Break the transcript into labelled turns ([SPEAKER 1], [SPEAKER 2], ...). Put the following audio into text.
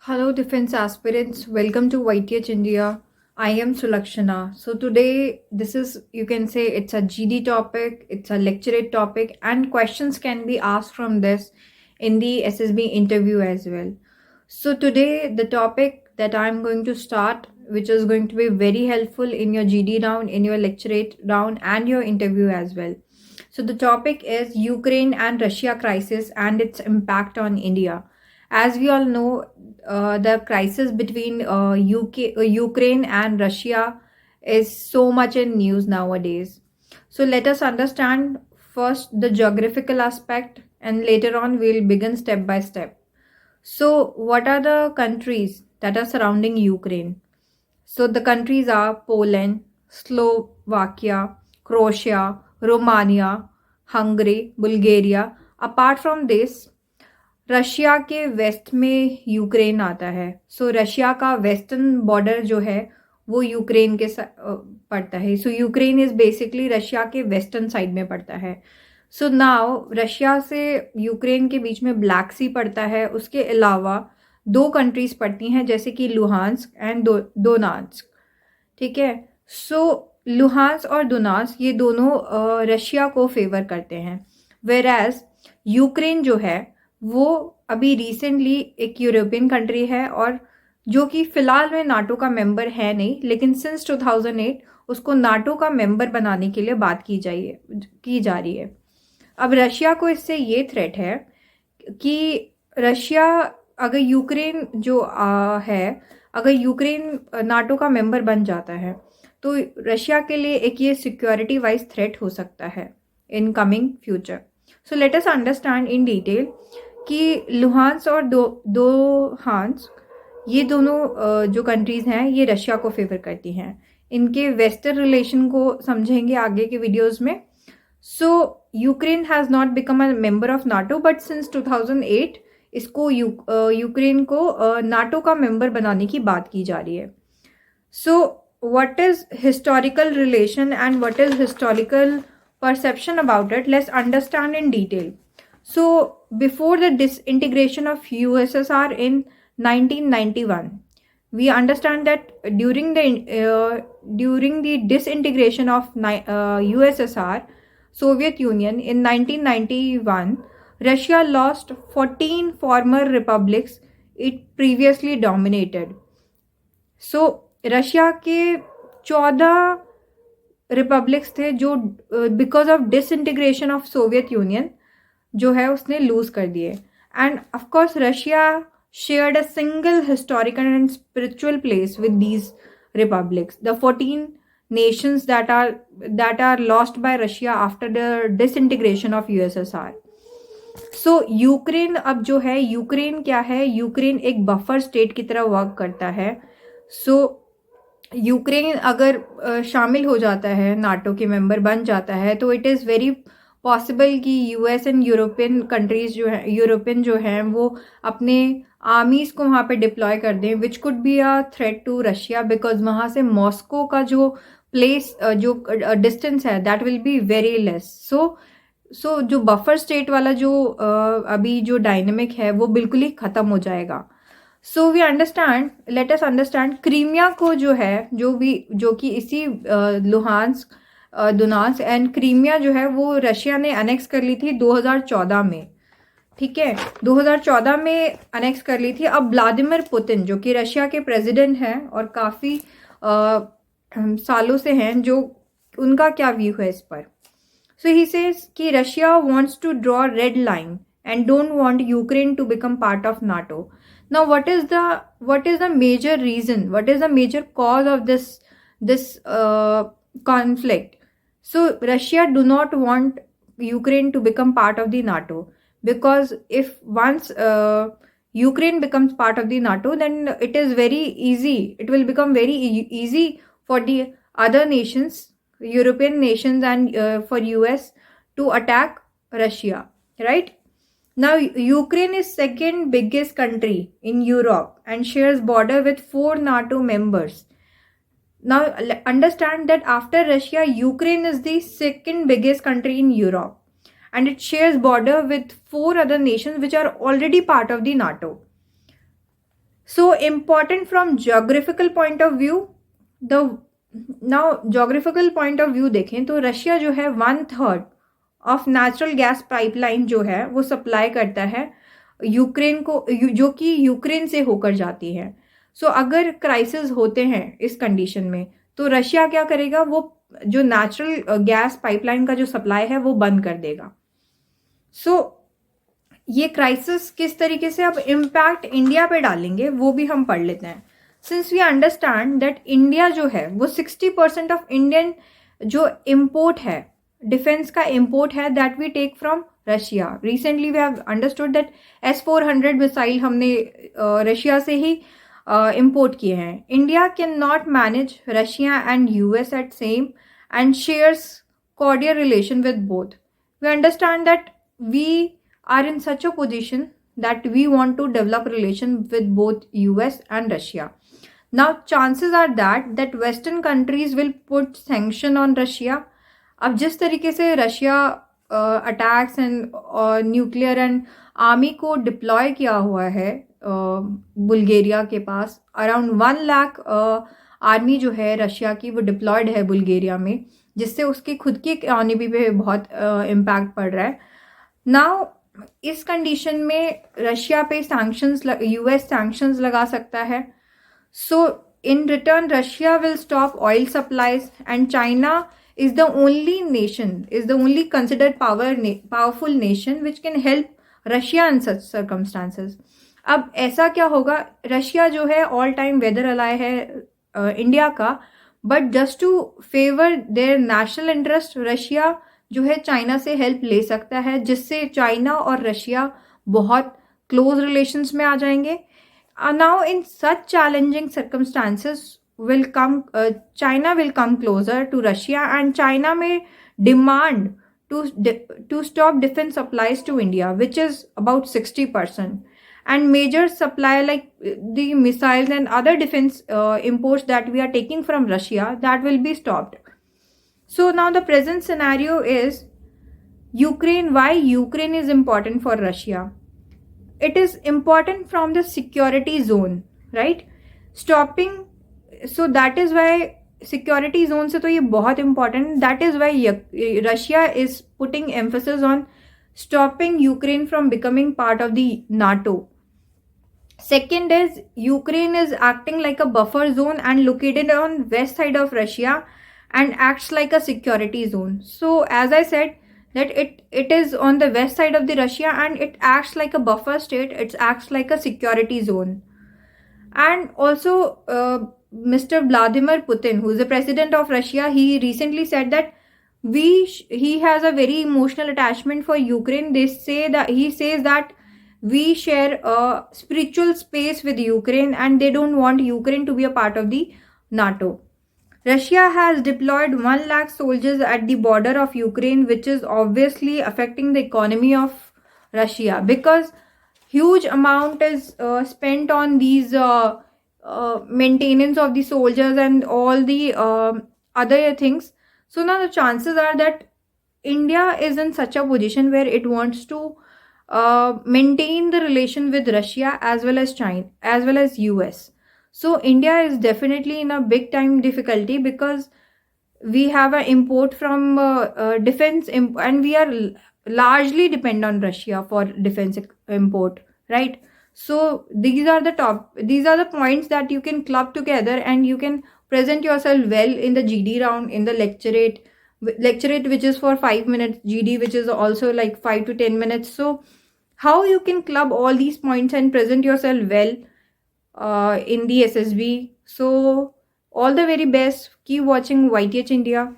[SPEAKER 1] Hello, defense aspirants. Welcome to YTH India. I am Sulakshana. So, today, this is, you can say, it's a GD topic, it's a lecturate topic, and questions can be asked from this in the SSB interview as well. So, today, the topic that I'm going to start, which is going to be very helpful in your GD round, in your lecturate round, and your interview as well. So, the topic is Ukraine and Russia crisis and its impact on India. As we all know, the crisis between Ukraine and Russia is so much in news nowadays. So let us understand first the geographical aspect, and later on we'll begin step by step. So what are the countries that are surrounding Ukraine? So the countries are Poland, Slovakia, Croatia, Romania, Hungary, Bulgaria. Apart from this, Russia के waste में Ukraine आता है. सो Russia का western border जो है वो Ukraine के पड़ता है. सो यूक्रेन इज बेसिकली रशिया के वेस्टर्न साइड में पड़ता है. सो नाउ रशिया से यूक्रेन के बीच में ब्लैक सी पड़ता है. उसके अलावा दो कंट्रीज पड़ती हैं जैसे कि लुहांस्क एंड दोनास्क. ठीक है. सो लुहांस्क और दोनास्क ये दोनों रशिया को फेवर करते हैं, वेर एज यूक्रेन जो है वो अभी रिसेंटली एक यूरोपियन कंट्री है और जो कि फिलहाल में नाटो का मेंबर है नहीं, लेकिन सिंस 2008 उसको नाटो का मेंबर बनाने के लिए बात की जा रही है. अब रशिया को इससे ये थ्रेट है कि रशिया अगर यूक्रेन जो है, अगर यूक्रेन नाटो का मेंबर बन जाता है तो रशिया के लिए एक ये सिक्योरिटी वाइज थ्रेट हो सकता है in coming future. So let us understand in detail कि लुहांस और दो हांस ये दोनों जो कंट्रीज़ हैं ये रशिया को फेवर करती हैं. इनके वेस्टर्न रिलेशन को समझेंगे आगे के वीडियोस में. सो Ukraine has not become a member of NATO, but since 2008 इसको यूक्रेन को नाटो का मेंबर बनाने की बात की जा रही है. So what is historical relation and what is historical perception about it, let's understand in detail. So before the disintegration of USSR in 1991, we understand that during the disintegration of USSR, Soviet Union, in 1991, Russia lost 14 former republics it previously dominated. So Russia के 14 republics थे जो because of disintegration of Soviet union जो है उसने loose कर दिए. End of course Russia shared a single historical and spiritual place with these republics. The 14 nations that are lost by Russia after the disintegration of USSR. So Ukraine अब जो है, Ukraine क्या है, यूक्रेन एक buffer state की तरह work करता है. सो यूक्रेन अगर शामिल हो जाता है, नाटो के मेंबर बन जाता है, तो इट इज़ वेरी पॉसिबल कि यूएस एंड यूरोपियन कंट्रीज जो है, यूरोपियन जो हैं वो अपने आर्मीज़ को वहाँ पे डिप्लॉय कर दें, which could be a threat to Russia, because वहाँ से मॉस्को का जो प्लेस जो डिस्टेंस है that will be very less. So जो बफर स्टेट वाला जो अभी जो डायनेमिक है वो बिल्कुल ही ख़त्म हो जाएगा. So we understand, let us understand Crimea को जो है, जो कि इसी लुहांस्क, दोनास्क एंड क्रीमिया जो है वो रशिया ने अनेक्स कर ली थी 2014 में. ठीक है, 2014 में अनेक्स कर ली थी. अब व्लादिमीर पुतिन जो कि रशिया के प्रेसिडेंट हैं और काफ़ी सालों से हैं, जो उनका क्या व्यू है इस पर. सो ही सेज कि Russia wants to draw red line and don't want Ukraine to become part of NATO. Now, what is the major reason? What is the major cause of this conflict? So Russia do not want Ukraine to become part of the NATO, because if once Ukraine becomes part of the NATO, then it is very easy. It will become very easy for the other nations, European nations, and for US to attack Russia, right? Now, Ukraine is second biggest country in Europe and shares border with 4 NATO members. Now, understand that after Russia, Ukraine is the second biggest country in Europe and it shares border with 4 other nations which are already part of the NATO. So important from geographical point of view, the now geographical point of view देखें तो Russia जो है 1/3 of natural gas pipeline जो है वो supply करता है Ukraine को, जो कि यूक्रेन से होकर जाती है. सो अगर क्राइसिस होते हैं इस कंडीशन में तो रशिया क्या करेगा, वो जो नेचुरल गैस पाइपलाइन का जो सप्लाई है वो बंद कर देगा. सो ये क्राइसिस किस तरीके से अब इम्पैक्ट इंडिया पे डालेंगे वो भी हम पढ़ लेते हैं. Since we understand that India जो है वो 60% ऑफ इंडियन जो इम्पोर्ट है, डिफेंस का इम्पोर्ट है, that we take from Russia. Recently we have understood that S-400 missile हमने रशिया से ही इम्पोर्ट किए हैं. India can not manage Russia and US at same and shares cordial relation with both. We understand that we are in such a position that we want to develop relation with both US and Russia. Now chances are that Western countries will put sanction on Russia. अब जिस तरीके से Russia attacks and nuclear and army को deploy किया हुआ है Bulgaria के पास, around 1 lakh army जो है रशिया की वो डिप्लॉयड है बुल्गारिया में, जिससे उसकी खुद की इकोनॉमी पे बहुत इम्पैक्ट पड़ रहा है. नाउ इस कंडीशन में रशिया पे सैंक्शंस, US सैंक्शंस लगा सकता है. So in return Russia will stop oil supplies and China is the only considered powerful nation which can help Russia in such circumstances. अब ऐसा क्या होगा, रशिया जो है ऑल टाइम वेदर अलाय है इंडिया का, but just to favour their national interest Russia जो है चाइना से हेल्प ले सकता है, जिससे चाइना और रशिया बहुत क्लोज रिलेशंस में आ जाएंगे. Now in such challenging circumstances China will come closer to Russia, and China may demand to stop defense supplies to India, which is about 60%, and major supply like the missiles and other defense imports that we are taking from Russia, that will be stopped. So now the present scenario is Ukraine. Why Ukraine is important for Russia? It is important from the security zone, right? Stopping, so that is why security zone से तो ये बहुत important. That is why Russia is putting emphasis on stopping Ukraine from becoming part of the NATO. Second is Ukraine is acting like a buffer zone and located on west side of Russia and acts like a security zone. So as I said that it is on the west side of the Russia and it acts like a buffer state. It acts like a security zone. And also Mr. Vladimir Putin, who is the president of Russia, he recently said that he has a very emotional attachment for Ukraine. He says that we share a spiritual space with Ukraine and they don't want Ukraine to be a part of the NATO. Russia has deployed 1 lakh soldiers at the border of Ukraine, which is obviously affecting the economy of Russia because huge amount is spent on these maintenance of the soldiers and all the other things. So now the chances are that India is in such a position where it wants to maintain the relation with Russia as well as China as well as US. So India is definitely in a big time difficulty because we have an import from defense and we are largely depend on Russia for defense import, right? So these are the points that you can club together and you can present yourself well in the GD round, in the lecturate which is for 5 minutes, GD which is also like 5 to 10 minutes. So how you can club all these points and present yourself well in the SSB. So all the very best. Keep watching YTH India.